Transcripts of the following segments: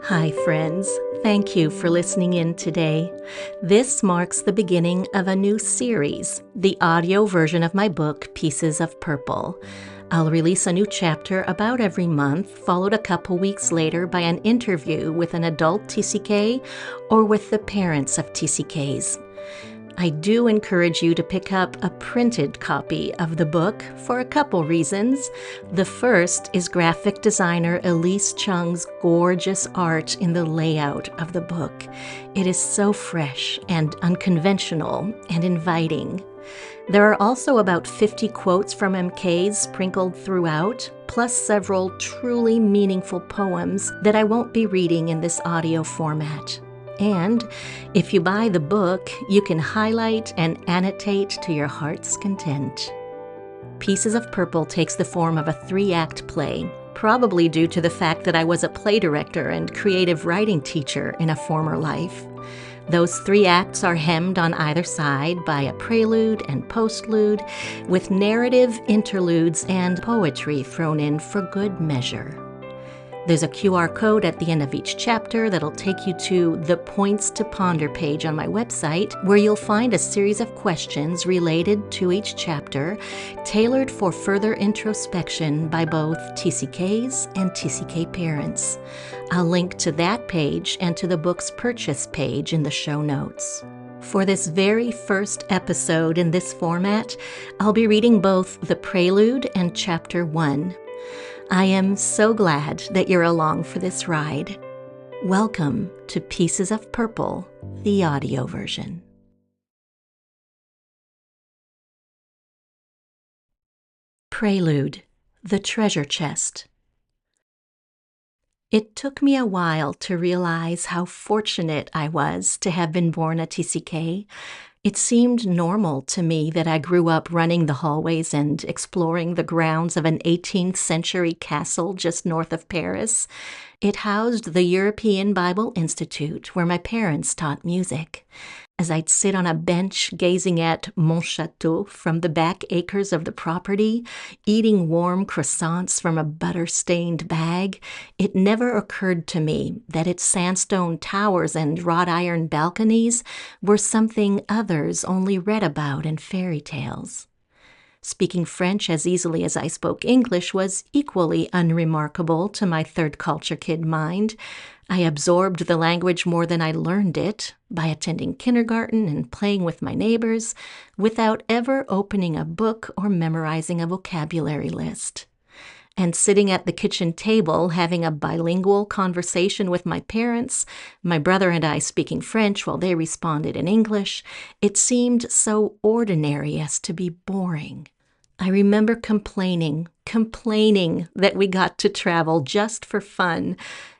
Hi, friends. Thank you for listening in today. This marks the beginning of a new series, the audio version of my book, Pieces of Purple. I'll release a new chapter about every month, followed a couple weeks later by an interview with an adult TCK or with the parents of TCKs. I do encourage you to pick up a printed copy of the book for a couple reasons. The first is graphic designer Elise Chung's gorgeous art in the layout of the book. It is so fresh and unconventional and inviting. There are also about 50 quotes from MKs sprinkled throughout, plus several truly meaningful poems that I won't be reading in this audio format. And if you buy the book, you can highlight and annotate to your heart's content. Pieces of Purple takes the form of a 3-act play, probably due to the fact that I was a play director and creative writing teacher in a former life. Those 3 acts are hemmed on either side by a prelude and postlude, with narrative interludes and poetry thrown in for good measure. There's a QR code at the end of each chapter that'll take you to the Points to Ponder page on my website, where you'll find a series of questions related to each chapter, tailored for further introspection by both TCKs and TCK parents. I'll link to that page and to the book's purchase page in the show notes. For this very first episode in this format, I'll be reading both the Prelude and Chapter One. I am so glad that you're along for this ride. Welcome to Pieces of Purple, the audio version. Prelude, the Treasure Chest. It took me a while to realize how fortunate I was to have been born a TCK. It seemed normal to me that I grew up running the hallways and exploring the grounds of an 18th century castle just north of Paris. It housed the European Bible Institute, where my parents taught music. As I'd sit on a bench gazing at Mon Château from the back acres of the property, eating warm croissants from a butter-stained bag, it never occurred to me that its sandstone towers and wrought iron balconies were something others only read about in fairy tales. Speaking French as easily as I spoke English was equally unremarkable to my third culture kid mind. I absorbed the language more than I learned it by attending kindergarten and playing with my neighbors without ever opening a book or memorizing a vocabulary list. And sitting at the kitchen table having a bilingual conversation with my parents, my brother and I speaking French while they responded in English, it seemed so ordinary as to be boring. I remember complaining that we got to travel just for fun.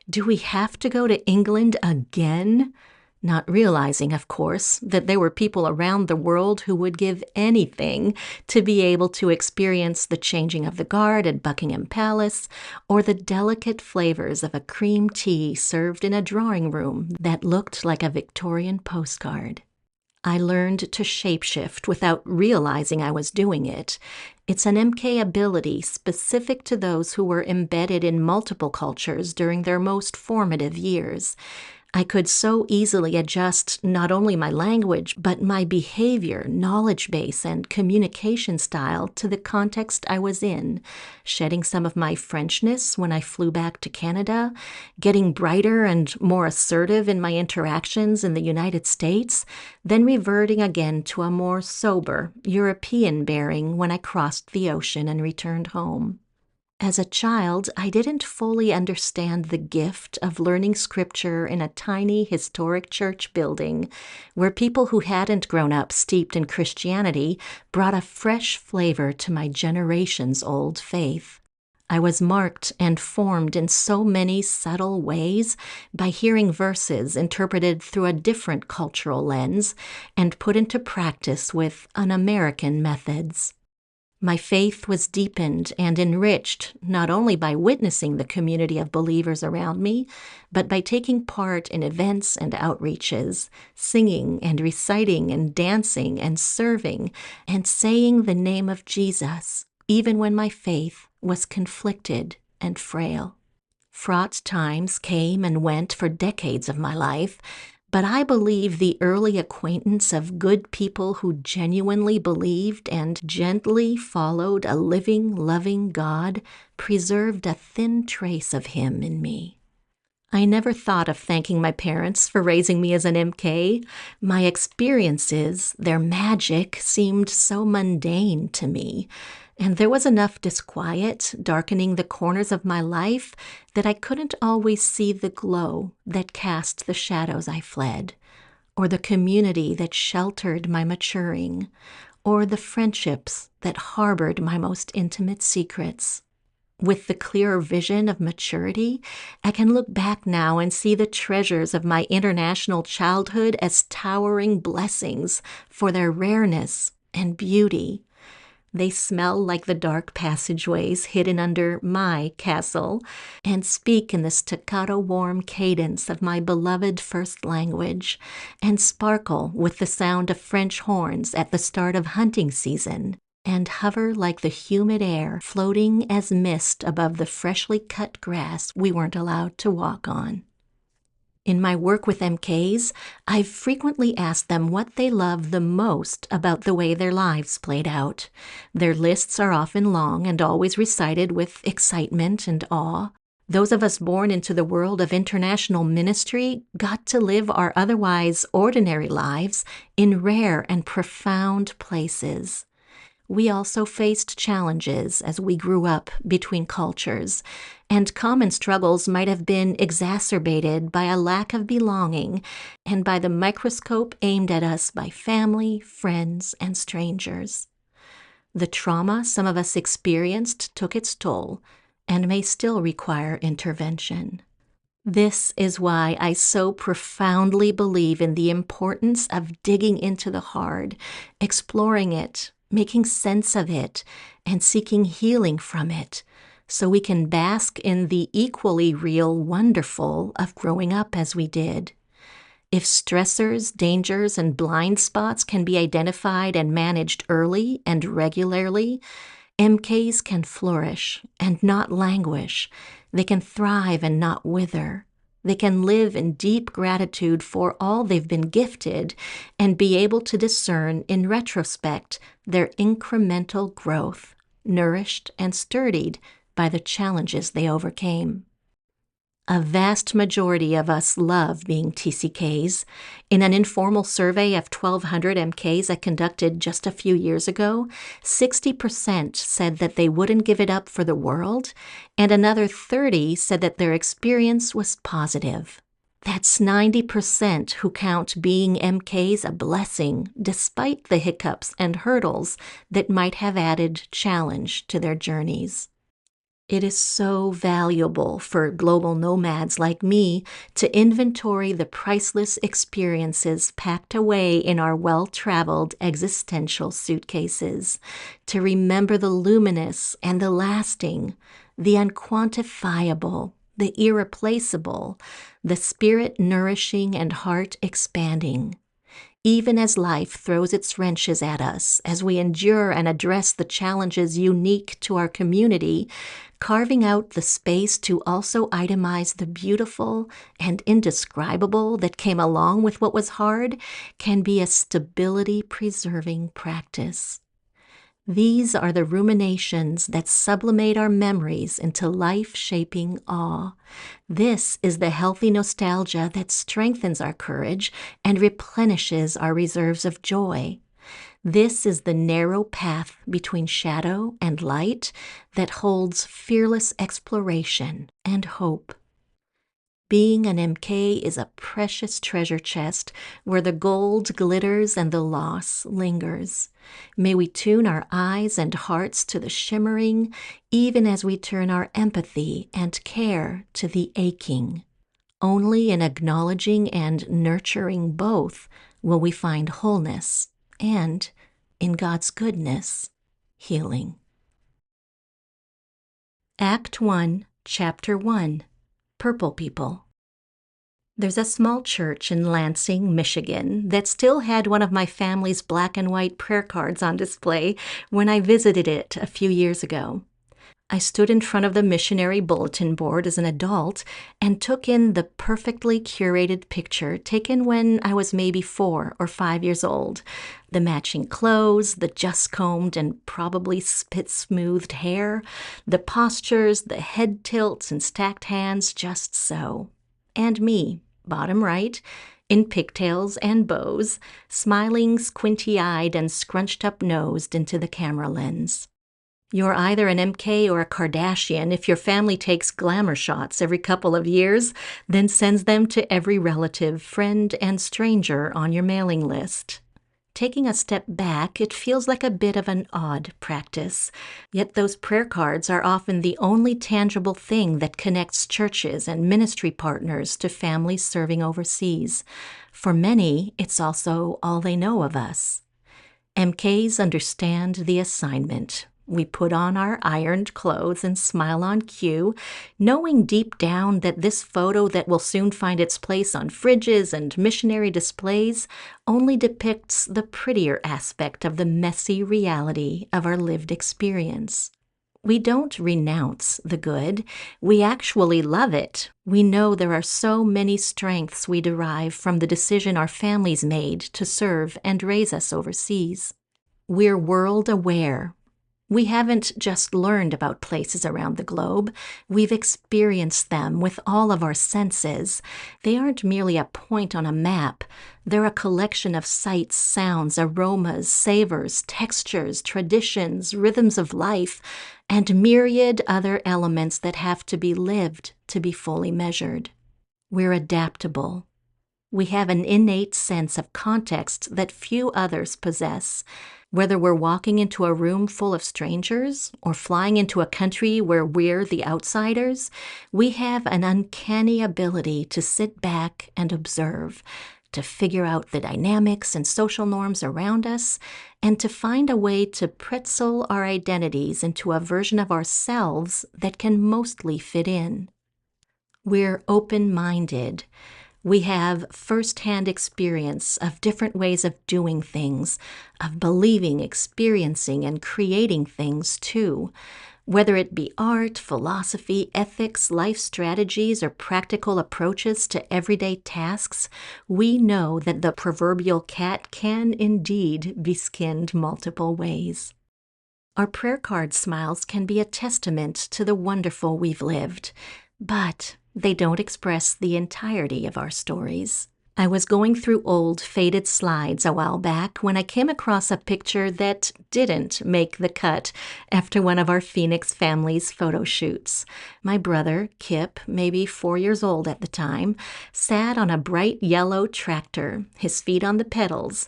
Do we have to go to England again? Not realizing, of course, that there were people around the world who would give anything to be able to experience the changing of the guard at Buckingham Palace or the delicate flavors of a cream tea served in a drawing room that looked like a Victorian postcard. I learned to shapeshift without realizing I was doing it. It's an MK ability specific to those who were embedded in multiple cultures during their most formative years. I could so easily adjust not only my language, but my behavior, knowledge base, and communication style to the context I was in, shedding some of my Frenchness when I flew back to Canada, getting brighter and more assertive in my interactions in the United States, then reverting again to a more sober, European bearing when I crossed the ocean and returned home. As a child, I didn't fully understand the gift of learning scripture in a tiny historic church building where people who hadn't grown up steeped in Christianity brought a fresh flavor to my generations-old faith. I was marked and formed in so many subtle ways by hearing verses interpreted through a different cultural lens and put into practice with un-American methods. My faith was deepened and enriched not only by witnessing the community of believers around me, but by taking part in events and outreaches, singing and reciting and dancing and serving and saying the name of Jesus, even when my faith was conflicted and frail. Fraught times came and went for decades of my life, but I believe the early acquaintance of good people who genuinely believed and gently followed a living, loving God preserved a thin trace of Him in me. I never thought of thanking my parents for raising me as an MK. My experiences, their magic, seemed so mundane to me, and there was enough disquiet darkening the corners of my life that I couldn't always see the glow that cast the shadows I fled, or the community that sheltered my maturing, or the friendships that harbored my most intimate secrets. With the clearer vision of maturity, I can look back now and see the treasures of my international childhood as towering blessings for their rareness and beauty. They smell like the dark passageways hidden under my castle and speak in the staccato warm cadence of my beloved first language and sparkle with the sound of French horns at the start of hunting season and hover like the humid air floating as mist above the freshly cut grass we weren't allowed to walk on. In my work with MKs, I've frequently asked them what they love the most about the way their lives played out. Their lists are often long and always recited with excitement and awe. Those of us born into the world of international ministry got to live our otherwise ordinary lives in rare and profound places. We also faced challenges as we grew up between cultures, and common struggles might have been exacerbated by a lack of belonging and by the microscope aimed at us by family, friends, and strangers. The trauma some of us experienced took its toll and may still require intervention. This is why I so profoundly believe in the importance of digging into the hard, exploring it, making sense of it, and seeking healing from it, so we can bask in the equally real wonderful of growing up as we did. If stressors, dangers, and blind spots can be identified and managed early and regularly, MKs can flourish and not languish. They can thrive and not wither. They can live in deep gratitude for all they've been gifted and be able to discern in retrospect their incremental growth, nourished and sturdied by the challenges they overcame. A vast majority of us love being TCKs. In an informal survey of 1,200 MKs I conducted just a few years ago, 60% said that they wouldn't give it up for the world, and another 30% said that their experience was positive. That's 90% who count being MKs a blessing, despite the hiccups and hurdles that might have added challenge to their journeys. It is so valuable for global nomads like me to inventory the priceless experiences packed away in our well-traveled existential suitcases, to remember the luminous and the lasting, the unquantifiable, the irreplaceable, the spirit-nourishing and heart-expanding. Even as life throws its wrenches at us, as we endure and address the challenges unique to our community, carving out the space to also itemize the beautiful and indescribable that came along with what was hard can be a stability-preserving practice. These are the ruminations that sublimate our memories into life-shaping awe. This is the healthy nostalgia that strengthens our courage and replenishes our reserves of joy. This is the narrow path between shadow and light that holds fearless exploration and hope. Being an MK is a precious treasure chest where the gold glitters and the loss lingers. May we tune our eyes and hearts to the shimmering, even as we turn our empathy and care to the aching. Only in acknowledging and nurturing both will we find wholeness and, in God's goodness, healing. Act 1, Chapter 1, Purple People. There's a small church in Lansing, Michigan, that still had one of my family's black and white prayer cards on display when I visited it a few years ago. I stood in front of the missionary bulletin board as an adult and took in the perfectly curated picture taken when I was maybe 4 or 5 years old. The matching clothes, the just-combed and probably spit-smoothed hair, the postures, the head tilts and stacked hands just so. And me, bottom right, in pigtails and bows, smiling squinty-eyed and scrunched-up-nosed into the camera lens. You're either an MK or a Kardashian if your family takes glamour shots every couple of years, then sends them to every relative, friend, and stranger on your mailing list. Taking a step back, it feels like a bit of an odd practice. Yet those prayer cards are often the only tangible thing that connects churches and ministry partners to families serving overseas. For many, it's also all they know of us. MKs understand the assignment. We put on our ironed clothes and smile on cue, knowing deep down that this photo that will soon find its place on fridges and missionary displays only depicts the prettier aspect of the messy reality of our lived experience. We don't renounce the good. We actually love it. We know there are so many strengths we derive from the decision our families made to serve and raise us overseas. We're world aware. We haven't just learned about places around the globe. We've experienced them with all of our senses. They aren't merely a point on a map. They're a collection of sights, sounds, aromas, savors, textures, traditions, rhythms of life, and myriad other elements that have to be lived to be fully measured. We're adaptable. We have an innate sense of context that few others possess. Whether we're walking into a room full of strangers or flying into a country where we're the outsiders, we have an uncanny ability to sit back and observe, to figure out the dynamics and social norms around us, and to find a way to pretzel our identities into a version of ourselves that can mostly fit in. We're open-minded. We have first-hand experience of different ways of doing things, of believing, experiencing, and creating things too. Whether it be art, philosophy, ethics, life strategies, or practical approaches to everyday tasks, we know that the proverbial cat can indeed be skinned multiple ways. Our prayer card smiles can be a testament to the wonderful we've lived, but they don't express the entirety of our stories. I was going through old, faded slides a while back when I came across a picture that didn't make the cut after one of our Phoenix family's photo shoots. My brother, Kip, maybe 4 years old at the time, sat on a bright yellow tractor, his feet on the pedals,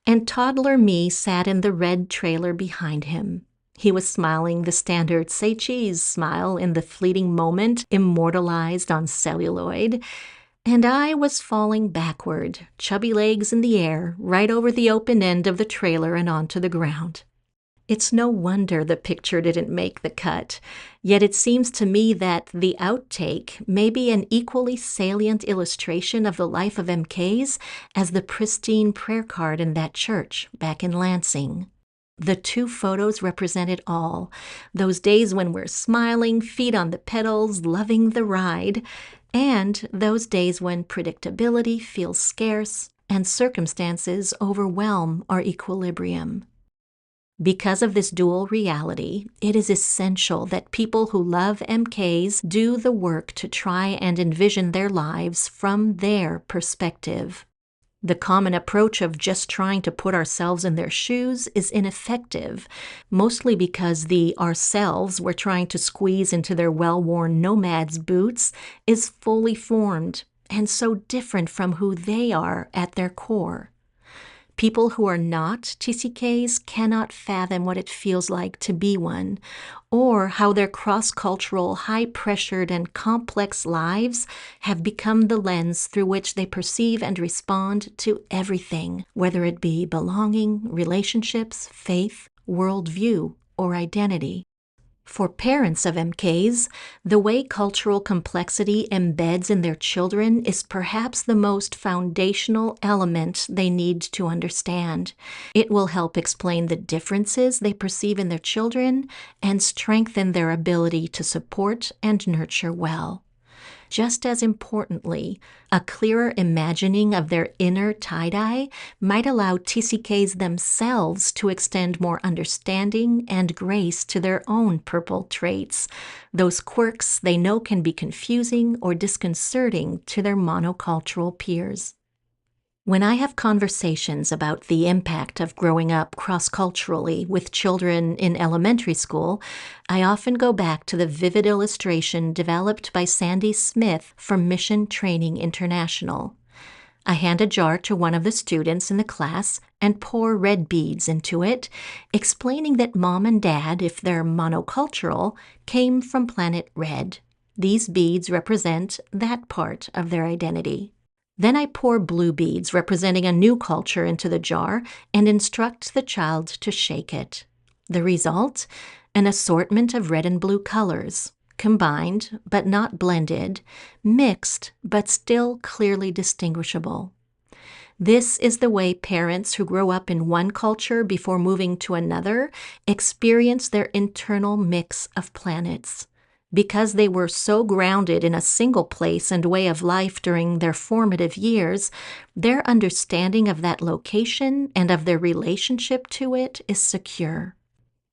and toddler me sat in the red trailer behind him. He was smiling the standard say cheese smile in the fleeting moment immortalized on celluloid, and I was falling backward, chubby legs in the air, right over the open end of the trailer and onto the ground. It's no wonder the picture didn't make the cut, yet it seems to me that the outtake may be an equally salient illustration of the life of MKs as the pristine prayer card in that church back in Lansing. The two photos represent it all, those days when we're smiling, feet on the pedals, loving the ride, and those days when predictability feels scarce and circumstances overwhelm our equilibrium. Because of this dual reality, it is essential that people who love MKs do the work to try and envision their lives from their perspective. The common approach of just trying to put ourselves in their shoes is ineffective, mostly because the ourselves we're trying to squeeze into their well-worn nomads' boots is fully formed and so different from who they are at their core. People who are not TCKs cannot fathom what it feels like to be one, or how their cross-cultural, high-pressured, and complex lives have become the lens through which they perceive and respond to everything, whether it be belonging, relationships, faith, worldview, or identity. For parents of MKs, the way cultural complexity embeds in their children is perhaps the most foundational element they need to understand. It will help explain the differences they perceive in their children and strengthen their ability to support and nurture well. Just as importantly, a clearer imagining of their inner tie-dye might allow TCKs themselves to extend more understanding and grace to their own purple traits, those quirks they know can be confusing or disconcerting to their monocultural peers. When I have conversations about the impact of growing up cross-culturally with children in elementary school, I often go back to the vivid illustration developed by Sandy Smith from Mission Training International. I hand a jar to one of the students in the class and pour red beads into it, explaining that Mom and Dad, if they're monocultural, came from planet Red. These beads represent that part of their identity. Then I pour blue beads representing a new culture into the jar and instruct the child to shake it. The result? An assortment of red and blue colors, combined but not blended, mixed but still clearly distinguishable. This is the way parents who grow up in one culture before moving to another experience their internal mix of planets. Because they were so grounded in a single place and way of life during their formative years, their understanding of that location and of their relationship to it is secure.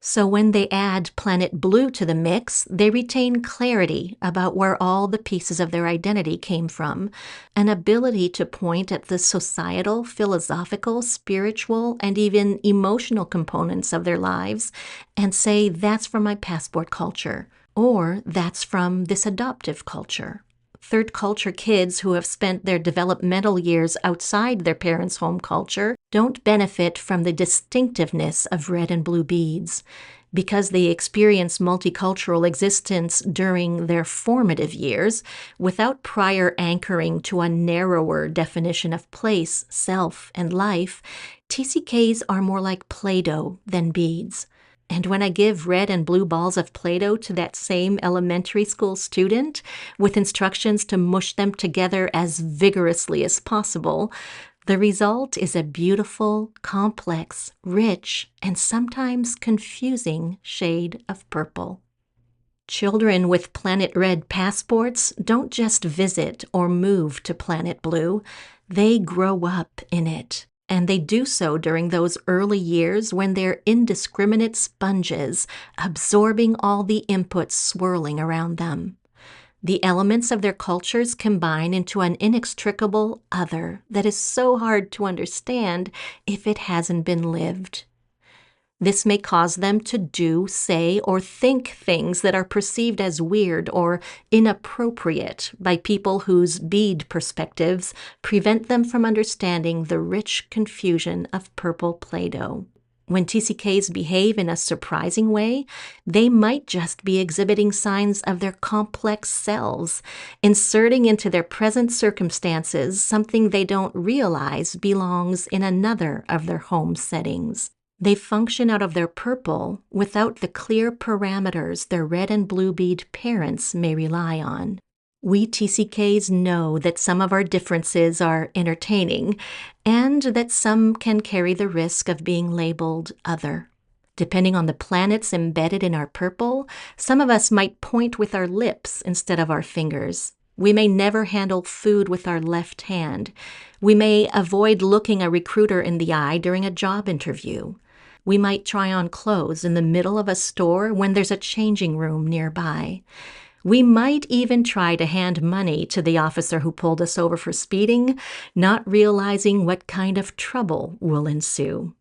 So when they add planet blue to the mix, they retain clarity about where all the pieces of their identity came from, an ability to point at the societal, philosophical, spiritual, and even emotional components of their lives and say, that's from my passport culture. Or that's from this adoptive culture. Third culture kids who have spent their developmental years outside their parents' home culture don't benefit from the distinctiveness of red and blue beads. Because they experience multicultural existence during their formative years, without prior anchoring to a narrower definition of place, self, and life, TCKs are more like Play-Doh than beads. And when I give red and blue balls of Play-Doh to that same elementary school student, with instructions to mush them together as vigorously as possible, the result is a beautiful, complex, rich, and sometimes confusing shade of purple. Children with Planet Red passports don't just visit or move to Planet Blue, they grow up in it. And they do so during those early years when they're indiscriminate sponges, absorbing all the inputs swirling around them. The elements of their cultures combine into an inextricable other that is so hard to understand if it hasn't been lived. This may cause them to do, say, or think things that are perceived as weird or inappropriate by people whose bead perspectives prevent them from understanding the rich confusion of purple Play-Doh. When TCKs behave in a surprising way, they might just be exhibiting signs of their complex selves, inserting into their present circumstances something they don't realize belongs in another of their home settings. They function out of their purple without the clear parameters their red and blue bead parents may rely on. We TCKs know that some of our differences are entertaining and that some can carry the risk of being labeled other. Depending on the planets embedded in our purple, some of us might point with our lips instead of our fingers. We may never handle food with our left hand. We may avoid looking a recruiter in the eye during a job interview. We might try on clothes in the middle of a store when there's a changing room nearby. We might even try to hand money to the officer who pulled us over for speeding, not realizing what kind of trouble will ensue.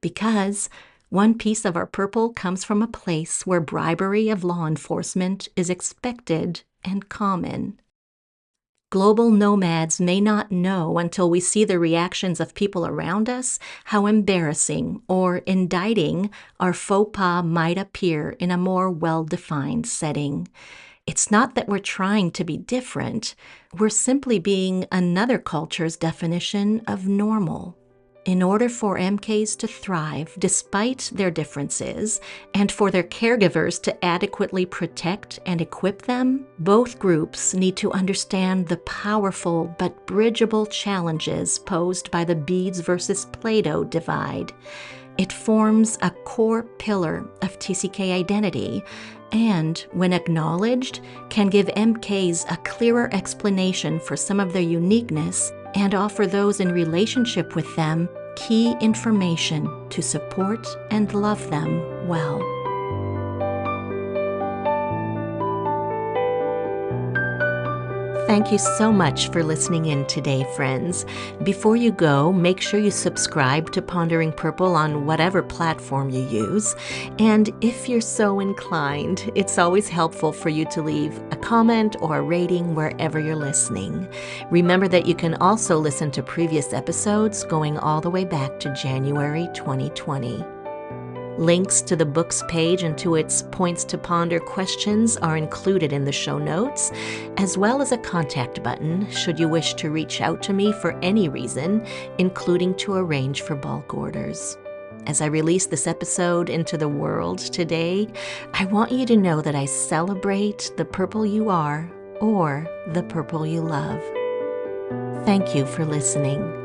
Because one piece of our purple comes from a place where bribery of law enforcement is expected and common. Global nomads may not know until we see the reactions of people around us how embarrassing or indicting our faux pas might appear in a more well-defined setting. It's not that we're trying to be different, we're simply being another culture's definition of normal. In order for MKs to thrive despite their differences and for their caregivers to adequately protect and equip them, both groups need to understand the powerful but bridgeable challenges posed by the beads versus Play-Doh divide. It forms a core pillar of TCK identity and, when acknowledged, can give MKs a clearer explanation for some of their uniqueness and offer those in relationship with them key information to support and love them well. Thank you so much for listening in today, friends. Before you go, make sure you subscribe to Pondering Purple on whatever platform you use. And if you're so inclined, it's always helpful for you to leave a comment or a rating wherever you're listening. Remember that you can also listen to previous episodes going all the way back to January 2020. Links to the book's page and to its Points to Ponder questions are included in the show notes, as well as a contact button should you wish to reach out to me for any reason, including to arrange for bulk orders. As I release this episode into the world today, I want you to know that I celebrate the purple you are or the purple you love. Thank you for listening.